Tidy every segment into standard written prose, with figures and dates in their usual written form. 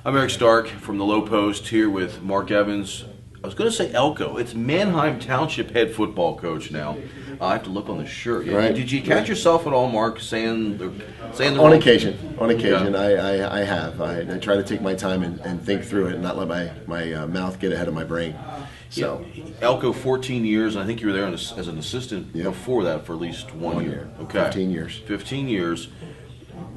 I'm Eric Stark from the Low Post here with Mark Evans. I was going to say Elko. It's Manheim Township head football coach now. I have to look on the shirt. Right. Did you catch yourself at all, Mark, saying the on wrong occasion? On occasion, Yeah. I have. I try to take my time and think through it and not let my mouth get ahead of my brain. So, Elko, 14 years, and I think you were there as an assistant Yep. before that for at least one year. Okay. 15 years. 15 years.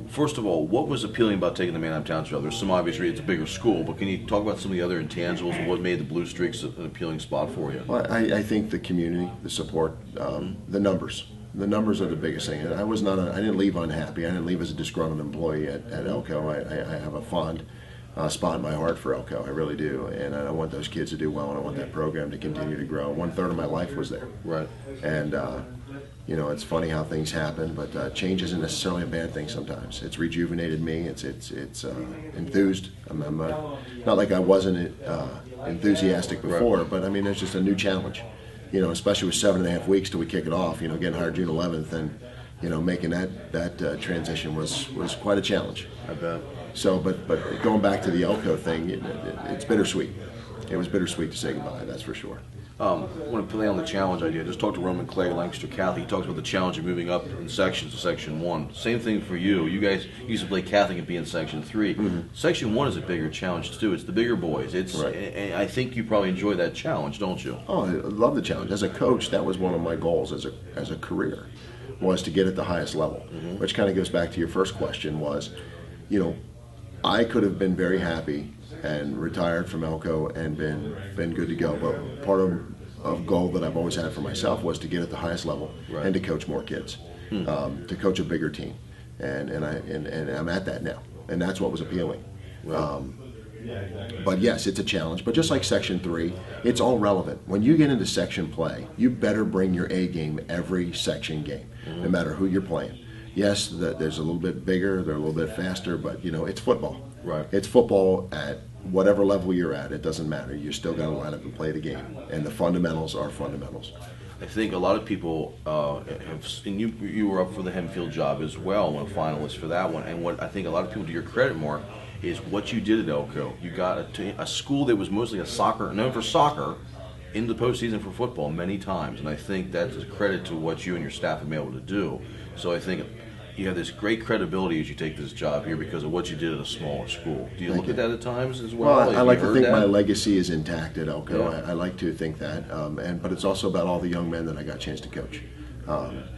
First of all, what was appealing about taking the Manheim Township job? There's some obvious reasons. It's a bigger school, but can you talk about some of the other intangibles and what made the Blue Streaks an appealing spot for you? Well, I think the community, the support, the numbers. The numbers are the biggest thing. I was not. I didn't leave unhappy. I didn't leave as a disgruntled employee at Elko. I have a fond spot in my heart for Elko. I really do, and I want those kids to do well, and I want that program to continue to grow. 1/3 of my life was there. Right. And you know, it's funny how things happen, but change isn't necessarily a bad thing sometimes. It's rejuvenated me. It's enthused. I'm not like I wasn't enthusiastic before, but I mean, it's just a new challenge. You know, especially with 7.5 weeks till we kick it off. You know, getting hired June 11th, and you know, making that transition was quite a challenge. I bet. So, but going back to the Elko thing, it's bittersweet. It was bittersweet to say goodbye. That's for sure. I want to play on the challenge idea. Just talked to Roman Clay, Lancaster Catholic. He talks about the challenge of moving up in sections to Section 1. Same thing for you. You guys used to play Catholic and be in Section 3. Mm-hmm. Section 1 is a bigger challenge too. It's the bigger boys. It's right. And I think you probably enjoy that challenge, don't you? Oh, I love the challenge. As a coach, that was one of my goals as a career, was to get at the highest level. Mm-hmm. Which kind of goes back to your first question. Was, you know, I could have been very happy and retired from Elko and been good to go. But part of goal that I've always had for myself was to get at the highest level, right, and to coach more kids, to coach a bigger team, and I'm at that now, and that's what was appealing. Right. But yes, it's a challenge. But just like Section 3, it's all relevant. When you get into section play, you better bring your A game every section game, no matter who you're playing. Yes, there's a little bit bigger, they're a little bit faster, but you know, it's football. Right. It's football at whatever level you're at. It doesn't matter. You still got to line up and play the game, and the fundamentals are fundamentals. I think a lot of people have seen you were up for the Hempfield job as well, one finalist for that one. And what I think a lot of people, to your credit, Mark, is what you did at Elko. You got a school that was mostly known for soccer, in the postseason for football many times, and I think that's a credit to what you and your staff have been able to do. So I think you have this great credibility as you take this job here because of what you did at a smaller school. Do you look at that at times as well? Well, I like to think my legacy is intact at Elko. Yeah. I like to think that, but it's also about all the young men that I got a chance to coach.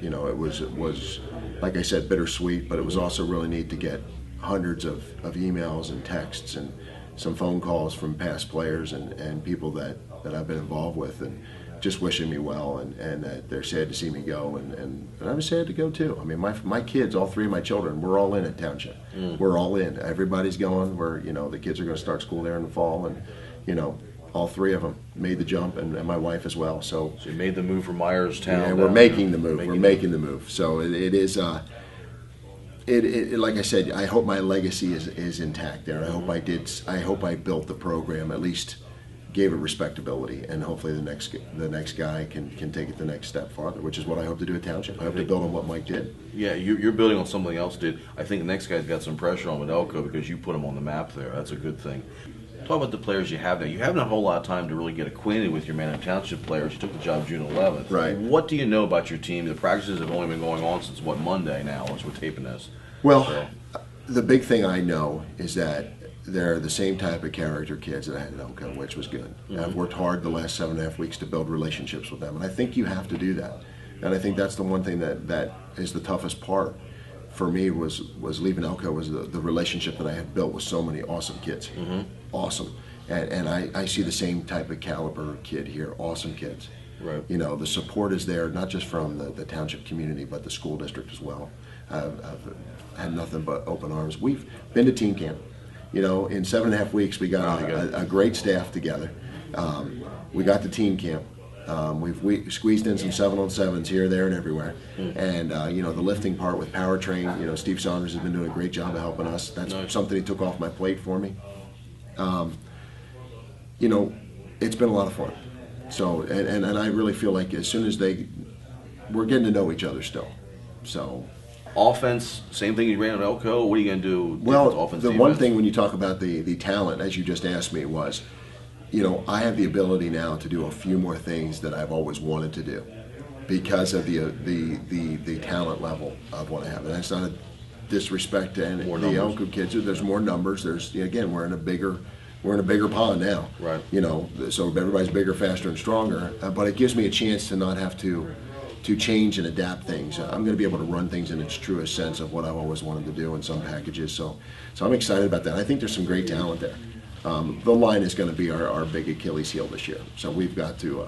You know, it was like I said, bittersweet, but it was also really neat to get hundreds of emails and texts and some phone calls from past players and people that I've been involved with, and just wishing me well, and that they're sad to see me go, and I was sad to go too. I mean, my kids, all three of my children, we're all in at Township. We're all in. Everybody's going. You know, the kids are going to start school there in the fall, and you know, all three of them made the jump, and my wife as well. So you made the move from Myerstown. Yeah, we're making the move. We're making the move. So it is. Like I said, I hope my legacy is intact there. I hope I built the program, at least gave it respectability, and hopefully the next guy can take it the next step farther, which is what I hope to do at Township. I hope to build on what Mike did. Yeah, you're building on something else did. I think the next guy's got some pressure on with Elko because you put him on the map there. That's a good thing. Talk about the players you have now. You haven't had a whole lot of time to really get acquainted with your Manheim Township players. You took the job June 11th. Right. What do you know about your team? The practices have only been going on since, Monday now, as we're taping this? Well, the big thing I know is that they're the same type of character kids that I had at Elko, which was good. Mm-hmm. I've worked hard the last 7.5 weeks to build relationships with them, and I think you have to do that. And I think that's the one thing that is the toughest part for me was leaving Elko, was the relationship that I had built with so many awesome kids. Mm-hmm. Awesome. And I see the same type of caliber kid here, awesome kids. Right. You know, the support is there, not just from the township community, but the school district as well. I've had nothing but open arms. We've been to team camp. You know, in 7.5 weeks, we got a great staff together. We got to team camp. We squeezed in some 7-on-7s here, there, and everywhere. And, you know, the lifting part with Powertrain, you know, Steve Saunders has been doing a great job of helping us. That's something he took off my plate for me. You know, it's been a lot of fun. So, and I really feel like as soon as we're getting to know each other still. So, Offense, same thing you ran at Elko. What are you going to do? Well, offense, the defense? one thing when you talk about the talent, as you just asked me, was, I have the ability now to do a few more things that I've always wanted to do because of the talent level of what I have. And that's not a disrespect to any the Elko kids. There's more numbers. Again, we're in a bigger pond now. Right. So everybody's bigger, faster, and stronger. But it gives me a chance to not have to change and adapt things. I'm going to be able to run things in its truest sense of what I've always wanted to do in some packages. So I'm excited about that. I think there's some great talent there. The line is going to be our big Achilles heel this year. So we've got to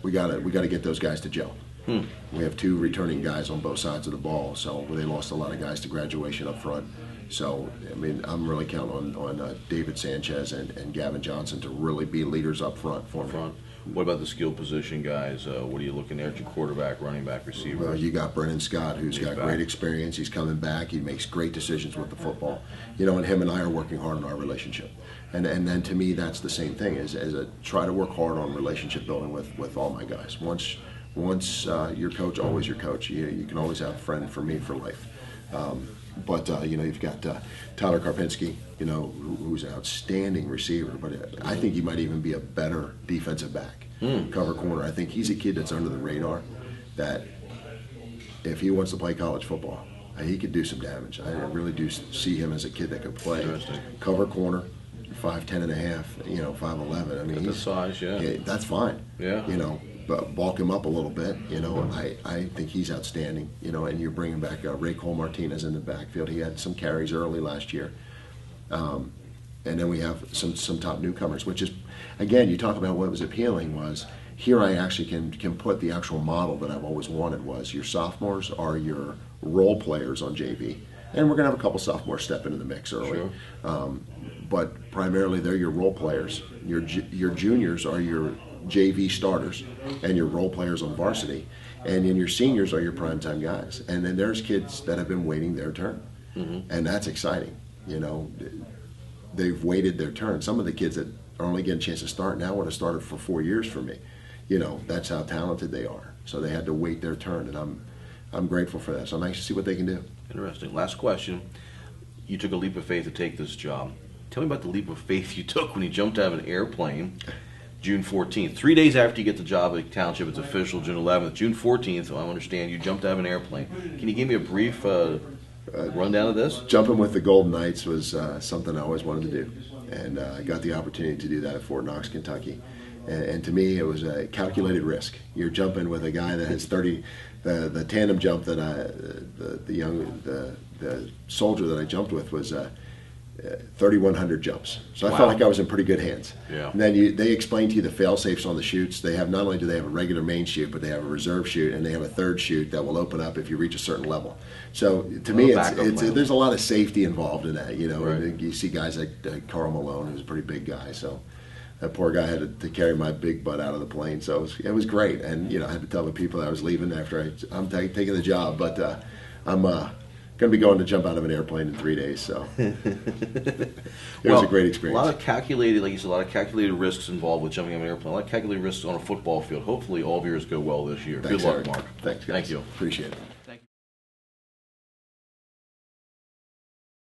we got to get those guys to gel. We have 2 returning guys on both sides of the ball, so they lost a lot of guys to graduation up front. So, I mean, I'm really counting on David Sanchez and Gavin Johnson to really be leaders up front for me. What about the skill position guys? What are you looking at? Your quarterback, running back, receiver? Well, you got Brennan Scott, who's got great experience. He's coming back. He makes great decisions with the football. And him and I are working hard on our relationship. And then to me, that's the same thing. As try to work hard on relationship building with all my guys. Once your coach, always your coach. You can always have a friend for me for life. But you've got Tyler Karpinski, who's an outstanding receiver. But I think he might even be a better defensive back, cover corner. I think he's a kid that's under the radar. That if he wants to play college football, he could do some damage. I really do see him as a kid that could play cover corner, 5'10 and a half, 5'11. I mean, he's size, that's fine. Yeah. But bulk him up a little bit, I think he's outstanding, and you're bringing back Ray Cole Martinez in the backfield. He had some carries early last year. And then we have some top newcomers, which is, again, you talk about what was appealing was, here I actually can put the actual model that I've always wanted was your sophomores are your role players on JV. And we're going to have a couple sophomores step into the mix early. Sure. But primarily they're your role players. Your juniors are your JV starters and your role players on varsity, and then your seniors are your primetime guys. And then there's kids that have been waiting their turn, and that's exciting. They've waited their turn. Some of the kids that are only getting a chance to start now would have started for 4 years for me. That's how talented they are. So they had to wait their turn, and I'm grateful for that. So I'm anxious to see what they can do. Interesting. Last question. You took a leap of faith to take this job. Tell me about the leap of faith you took when you jumped out of an airplane June 14th. 3 days after you get the job at Township, it's official, June 11th. June 14th, I understand, you jumped out of an airplane. Can you give me a brief rundown of this? Jumping with the Golden Knights was something I always wanted to do. And I got the opportunity to do that at Fort Knox, Kentucky. And to me, it was a calculated risk. You're jumping with a guy that has 30, the tandem jump that the soldier that I jumped with was 3,100 jumps. So I felt like I was in pretty good hands. Yeah. And then they explain to you the fail-safes on the chutes. They have, not only do they have a regular main chute, but they have a reserve chute, and they have a third chute that will open up if you reach a certain level. So to me, there's a lot of safety involved in that. Right. And you see guys like Carl Malone, who's a pretty big guy. So that poor guy had to carry my big butt out of the plane. So it was great. And I had to tell the people that I was leaving after I'm taking the job, but I'm going to be going to jump out of an airplane in 3 days, so it was a great experience. A lot of calculated, like you said, a lot of calculated risks involved with jumping out of an airplane. A lot of calculated risks on a football field. Hopefully all of yours go well this year. Thanks, Good luck, Eric. Mark. Thanks, guys. Thank you. Appreciate it.